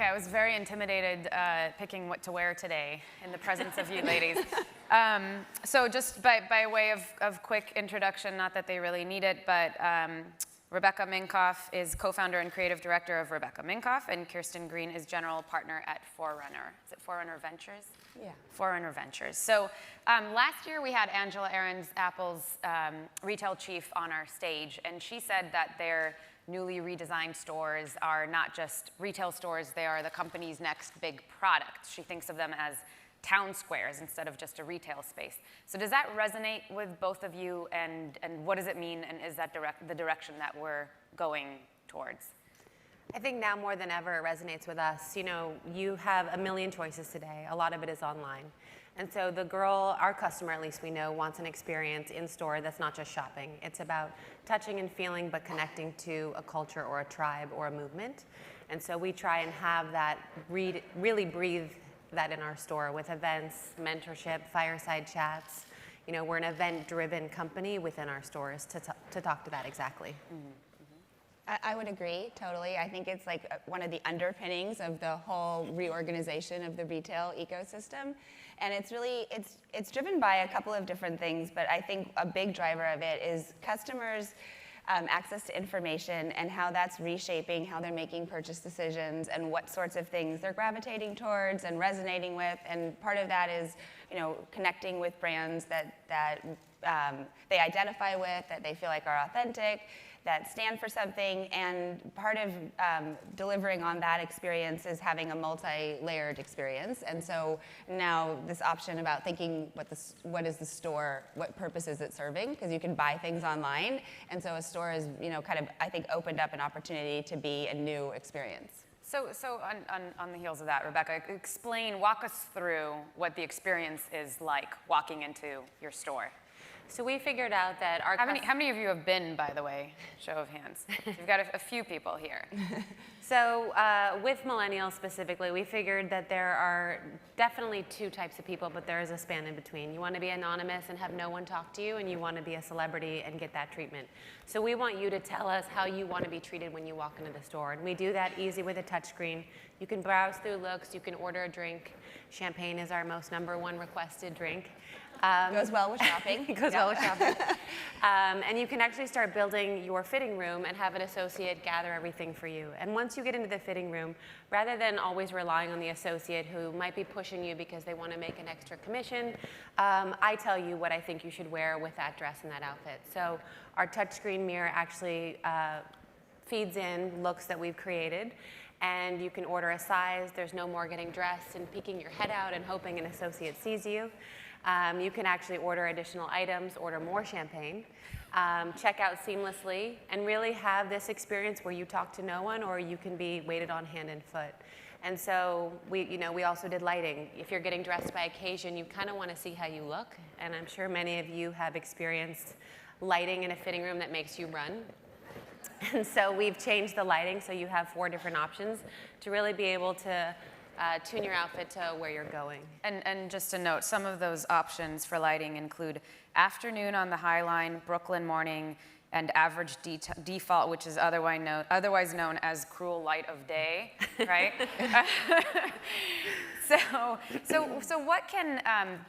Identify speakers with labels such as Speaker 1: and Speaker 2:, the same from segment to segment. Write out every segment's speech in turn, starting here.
Speaker 1: Okay, I was very intimidated picking what to wear today in the presence of you ladies. So just by way of quick introduction, not that they really need it, but Rebecca Minkoff is co-founder and creative director of Rebecca Minkoff, and Kirsten Green is general partner at Forerunner. Is it Forerunner Ventures?
Speaker 2: Yeah.
Speaker 1: Forerunner Ventures. So last year we had Angela Ahrens, Apple's retail chief, on our stage, and she said that their newly redesigned stores are not just retail stores, they are the company's next big product. She thinks of them as town squares instead of just a retail space. So does that resonate with both of you, and what does it mean, and is that the direction that we're going towards?
Speaker 3: I think now more than ever it resonates with us. You know, you have a million choices today. A lot of it is online. And so the girl, our customer at least we know, wants an experience in store that's not just shopping. It's about touching and feeling, but connecting to a culture or a tribe or a movement. And so we try and have that, really breathe that in our store with events, mentorship, fireside chats. You know, we're an event-driven company within our stores to talk to that exactly.
Speaker 2: Mm-hmm. I would agree, totally. I think it's like one of the underpinnings of the whole reorganization of the retail ecosystem. And it's really, it's driven by a couple of different things, but I think a big driver of it is customers' access to information and how that's reshaping how they're making purchase decisions and what sorts of things they're gravitating towards and resonating with. And part of that is, you know, connecting with brands that they identify with, that they feel like are authentic, that stand for something, and part of delivering on that experience is having a multi-layered experience. And so now this option about thinking what is the store, what purpose is it serving, because you can buy things online, and so a store is, you know, kind of, I think, opened up an opportunity to be a new experience.
Speaker 1: So on the heels of that, Rebecca, walk us through what the experience is like walking into your store.
Speaker 3: So we figured out that our
Speaker 1: How many of you have been, by the way? Show of hands. We've got a few people here.
Speaker 3: So with millennials specifically, we figured that there are definitely two types of people, but there is a span in between. You want to be anonymous and have no one talk to you, and you want to be a celebrity and get that treatment. So we want you to tell us how you want to be treated when you walk into the store, and we do that easy with a touchscreen. You can browse through looks, you can order a drink. Champagne is our most #1 requested drink.
Speaker 2: Goes well with shopping.
Speaker 3: Goes well with shopping. And you can actually start building your fitting room and have an associate gather everything for you. And once you get into the fitting room, rather than always relying on the associate who might be pushing you because they want to make an extra commission, I tell you what I think you should wear with that dress and that outfit. So our touchscreen mirror actually feeds in looks that we've created. And you can order a size. There's no more getting dressed and peeking your head out and hoping an associate sees you. You can actually order additional items, order more champagne, check out seamlessly, and really have this experience where you talk to no one or you can be waited on hand and foot. And so we also did lighting. If you're getting dressed by occasion, you kind of want to see how you look. And I'm sure many of you have experienced lighting in a fitting room that makes you run. And so we've changed the lighting so you have 4 different options to really be able to tune your outfit to where you're going.
Speaker 1: And just a note, some of those options for lighting include afternoon on the High Line, Brooklyn morning, and average default, which is otherwise known as cruel light of day, right? So what can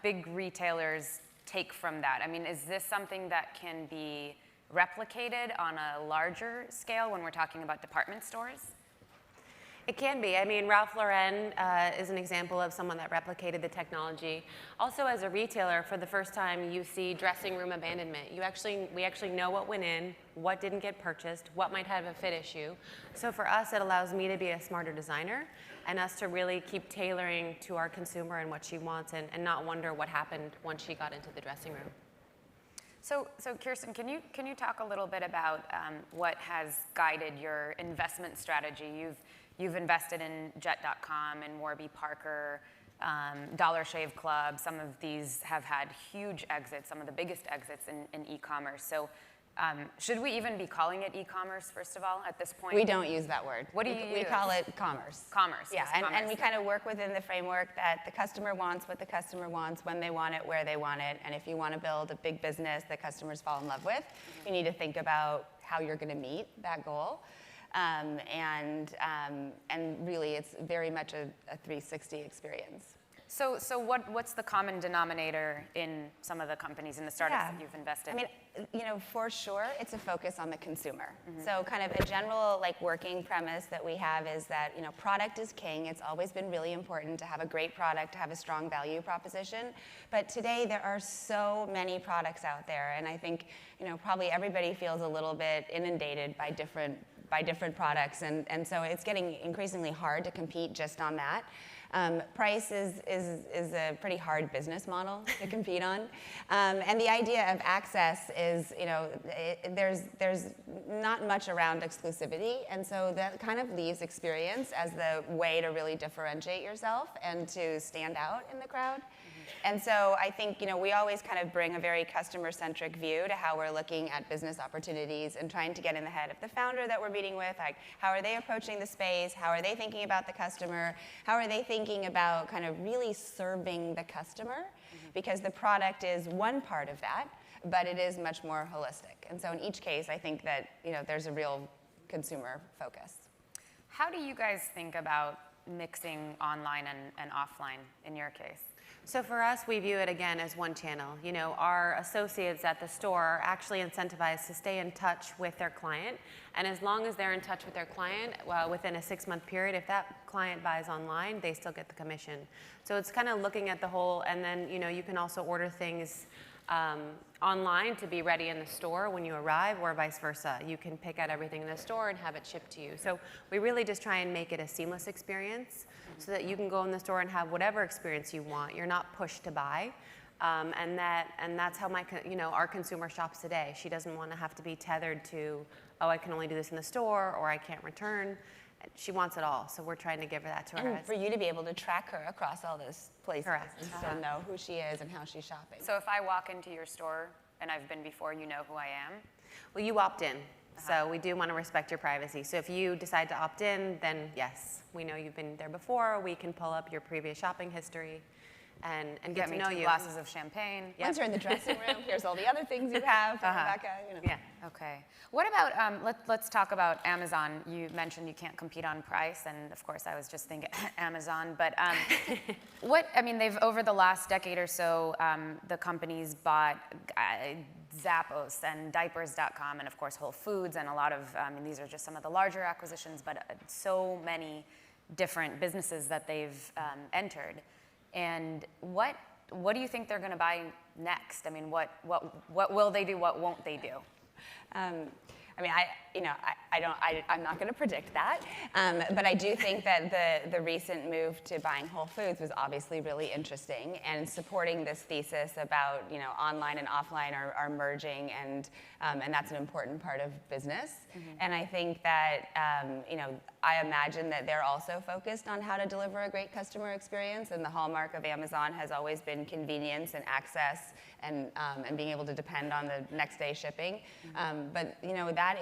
Speaker 1: big retailers take from that? I mean, is this something that can be replicated on a larger scale when we're talking about department stores?
Speaker 3: It can be. I mean, Ralph Lauren is an example of someone that replicated the technology. Also, as a retailer, for the first time, you see dressing room abandonment. We actually know what went in, what didn't get purchased, what might have a fit issue. So for us, it allows me to be a smarter designer and us to really keep tailoring to our consumer and what she wants and not wonder what happened once she got into the dressing room.
Speaker 1: So Kirsten, can you talk a little bit about what has guided your investment strategy? You've invested in Jet.com and Warby Parker, Dollar Shave Club. Some of these have had huge exits, some of the biggest exits in e-commerce. So should we even be calling it e-commerce, first of all, at this point?
Speaker 2: We don't use that word.
Speaker 1: What do you use?
Speaker 2: We call it commerce.
Speaker 1: Commerce.
Speaker 2: Yeah,
Speaker 1: commerce.
Speaker 2: And we kind of work within the framework that the customer wants what the customer wants, when they want it, where they want it. And if you want to build a big business that customers fall in love with, you need to think about how you're going to meet that goal. And really, it's very much a 360 experience.
Speaker 1: So what's the common denominator in some of the companies in the startups that you've invested?
Speaker 2: I mean, for sure, it's a focus on the consumer. So kind of a general working premise that we have is that, product is king. It's always been really important to have a great product, to have a strong value proposition. But today, there are so many products out there. And I think, probably everybody feels a little bit inundated by different products. And so it's getting increasingly hard to compete just on that. Price is a pretty hard business model to compete on. And the idea of access is, there's not much around exclusivity. And so that kind of leaves experience as the way to really differentiate yourself and to stand out in the crowd. And so I think, we always kind of bring a very customer-centric view to how we're looking at business opportunities and trying to get in the head of the founder that we're meeting with. Like, how are they approaching the space? How are they thinking about the customer? How are they thinking about kind of really serving the customer? Because the product is one part of that, but it is much more holistic. And so in each case, I think that, there's a real consumer focus.
Speaker 1: How do you guys think about mixing online and offline in your case?
Speaker 3: So for us, we view it again as one channel. Our associates at the store are actually incentivized to stay in touch with their client. And as long as they're in touch with their client, within a 6-month period, if that client buys online, they still get the commission. So it's kind of looking at the whole, and then, you can also order things online to be ready in the store when you arrive, or vice versa. You can pick out everything in the store and have it shipped to you. So we really just try and make it a seamless experience so that you can go in the store and have whatever experience you want. You're not pushed to buy. And that's how our consumer shops today. She doesn't want to have to be tethered to, oh, I can only do this in the store, or I can't return. She wants it all, so we're trying to give her that to her.
Speaker 2: And for you to be able to track her across all those places.
Speaker 3: Correct.
Speaker 2: And still know who she is and how she's shopping.
Speaker 1: So if I walk into your store and I've been before, you know who I am?
Speaker 3: Well, you opt in. So we do want to respect your privacy. So if you decide to opt in, then yes, we know you've been there before. We can pull up your previous shopping history and get to know you.
Speaker 1: Glasses of champagne.
Speaker 2: Once you're in the dressing room, here's all the other things you have for Rebecca.
Speaker 3: Yeah.
Speaker 1: Okay. What about, let's talk about Amazon. You mentioned you can't compete on price, and of course I was just thinking Amazon, but they've, over the last decade or so, the companies bought Zappos and Diapers.com and of course Whole Foods and a lot of, these are just some of the larger acquisitions, but so many different businesses that they've entered. And what do you think they're going to buy next? What will they do? What won't they do?
Speaker 2: I'm not going to predict that, but I do think that the recent move to buying Whole Foods was obviously really interesting and supporting this thesis about online and offline are merging, and that's an important part of business. And I think that I imagine that they're also focused on how to deliver a great customer experience, and the hallmark of Amazon has always been convenience and access and being able to depend on the next day shipping. But that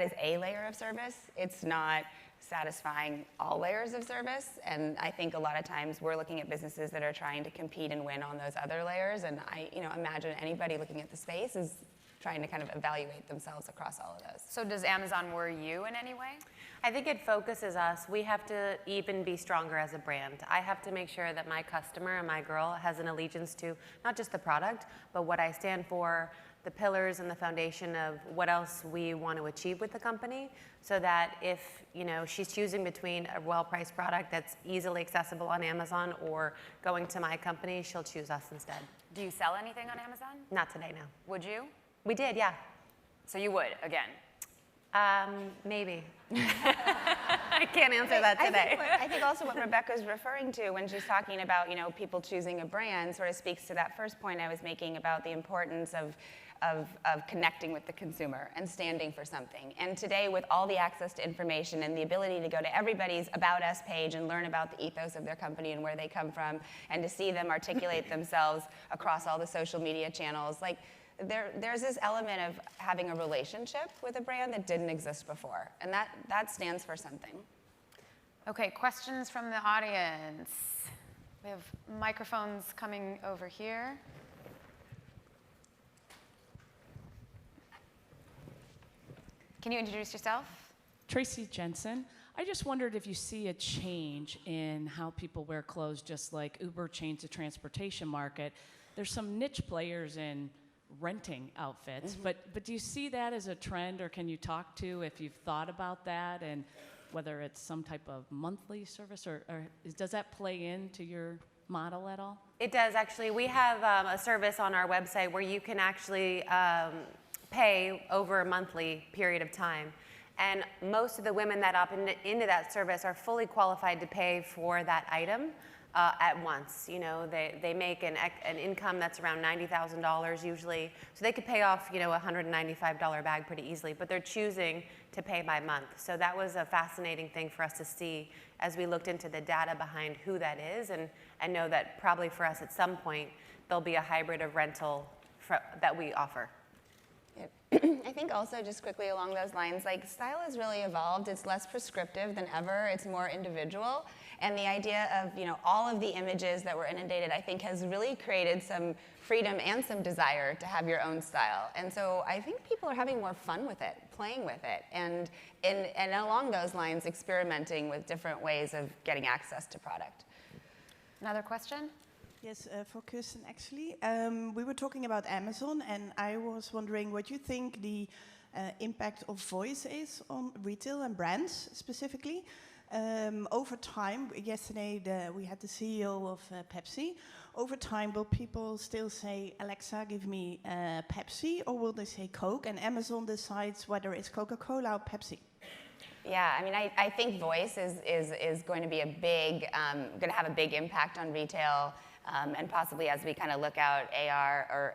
Speaker 2: is a layer of service. It's not satisfying all layers of service, and I think a lot of times we're looking at businesses that are trying to compete and win on those other layers, and I imagine anybody looking at the space is trying to kind of evaluate themselves across all of those.
Speaker 1: So does Amazon worry you in any way?
Speaker 3: I think it focuses us. We have to even be stronger as a brand. I have to make sure that my customer and my girl has an allegiance to not just the product, but what I stand for, the pillars and the foundation of what else we want to achieve with the company, so that if she's choosing between a well-priced product that's easily accessible on Amazon or going to my company, she'll choose us instead.
Speaker 1: Do you sell anything on Amazon?
Speaker 3: Not today, no.
Speaker 1: Would you?
Speaker 3: We did, yeah.
Speaker 1: So you would, again?
Speaker 3: Maybe. I can't answer that today.
Speaker 2: I think also what Rebecca's referring to when she's talking about people choosing a brand sort of speaks to that first point I was making about the importance of connecting with the consumer and standing for something. And today, with all the access to information and the ability to go to everybody's About Us page and learn about the ethos of their company and where they come from, and to see them articulate themselves across all the social media channels, there's this element of having a relationship with a brand that didn't exist before, and that stands for something.
Speaker 1: Okay, questions from the audience. We have microphones coming over here. Can you introduce yourself?
Speaker 4: Tracy Jensen. I just wondered if you see a change in how people wear clothes, just like Uber changed the transportation market. There's some niche players in renting outfits, but do you see that as a trend, or can you talk to if you've thought about that, and whether it's some type of monthly service, or does that play into your model at all?
Speaker 3: It does, actually. We have a service on our website where you can actually pay over a monthly period of time. And most of the women that opt into that service are fully qualified to pay for that item at once. You know, they make an income that's around $90,000 usually, so they could pay off, you know, a $195 bag pretty easily, but they're choosing to pay by month. So that was a fascinating thing for us to see as we looked into the data behind who that is, and know that probably for us at some point there'll be a hybrid of rental that we offer.
Speaker 2: I think also just quickly along those lines, like style has really evolved. It's less prescriptive than ever. It's more individual. And the idea of, you know, all of the images that were inundated, I think has really created some freedom and some desire to have your own style. And so I think people are having more fun with it, playing with it, and along those lines, experimenting with different ways of getting access to product.
Speaker 1: Another question?
Speaker 5: Yes, for Kirsten, actually. We were talking about Amazon, and I was wondering what you think the impact of voice is on retail and brands specifically. Over time, yesterday we had the CEO of Pepsi. Over time, will people still say, Alexa, give me Pepsi, or will they say Coke, and Amazon decides whether it's Coca-Cola or Pepsi?
Speaker 2: Yeah, I mean, I think voice is going to be going to have a big impact on retail, and possibly as we kind of look out, AR or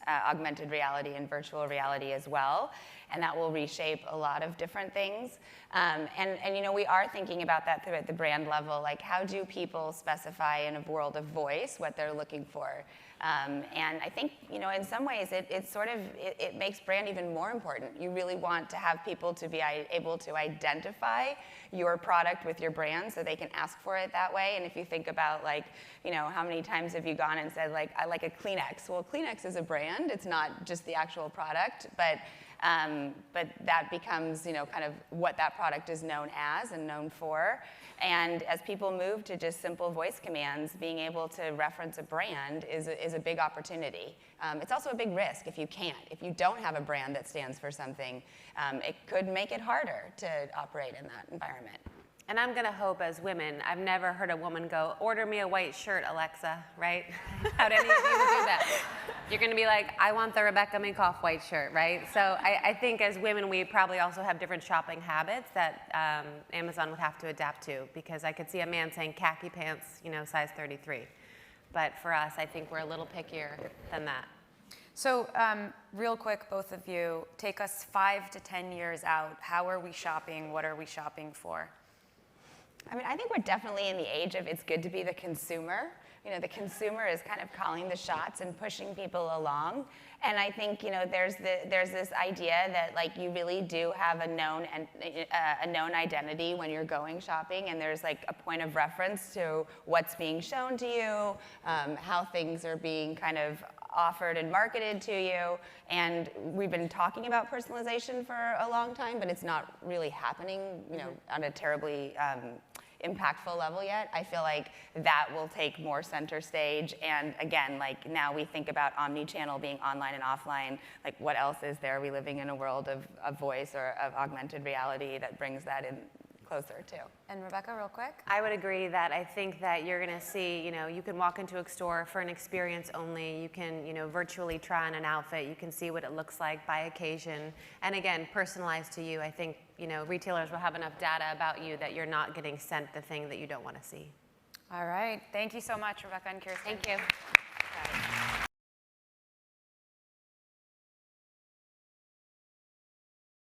Speaker 2: augmented reality and virtual reality as well, and that will reshape a lot of different things. And you know, we are thinking about that through at the brand level, like how do people specify in a world of voice what they're looking for? And I think, you know, in some ways it makes brand even more important. You really want to have people to be able to identify your product with your brand so they can ask for it that way. And if you think about, like, you know, how many times have you gone and said, like, I like a Kleenex? Well, Kleenex is a brand. It's not just the actual product, but that becomes, you know, kind of what that product is known as and known for. And as people move to just simple voice commands, being able to reference a brand is a big opportunity. It's also a big risk if you can't. If you don't have a brand that stands for something, it could make it harder to operate in that environment.
Speaker 3: And I'm going to hope as women, I've never heard a woman go, order me a white shirt, Alexa, right? How'd any of you do that? You're going to be like, I want the Rebecca Minkoff white shirt, right? So I think as women, we probably also have different shopping habits that Amazon would have to adapt to, because I could see a man saying khaki pants, you know, size 33. But for us, I think we're a little pickier than that.
Speaker 1: So real quick, both of you, take us 5 to 10 years out. How are we shopping? What are we shopping for?
Speaker 2: I mean, I think we're definitely in the age of it's good to be the consumer. You know, the consumer is kind of calling the shots and pushing people along. And I think, you know, there's this idea that, like, you really do have a known identity when you're going shopping, and there's like a point of reference to what's being shown to you, how things are being kind of offered and marketed to you. And we've been talking about personalization for a long time, but it's not really happening, you know, on a terribly impactful level yet. I feel like that will take more center stage. And again, like, now we think about omni-channel being online and offline. Like, what else is there? Are we living in a world of voice or of augmented reality that brings that in closer too?
Speaker 1: And Rebecca, real quick?
Speaker 3: I would agree that I think that you're going to see, you know, you can walk into a store for an experience only. You can, you know, virtually try on an outfit. You can see what it looks like by occasion. And again, personalized to you. I think, you know, retailers will have enough data about you that you're not getting sent the thing that you don't want to see.
Speaker 1: All right. Thank you so much, Rebecca and Kirsten.
Speaker 3: Thank you.
Speaker 1: Okay.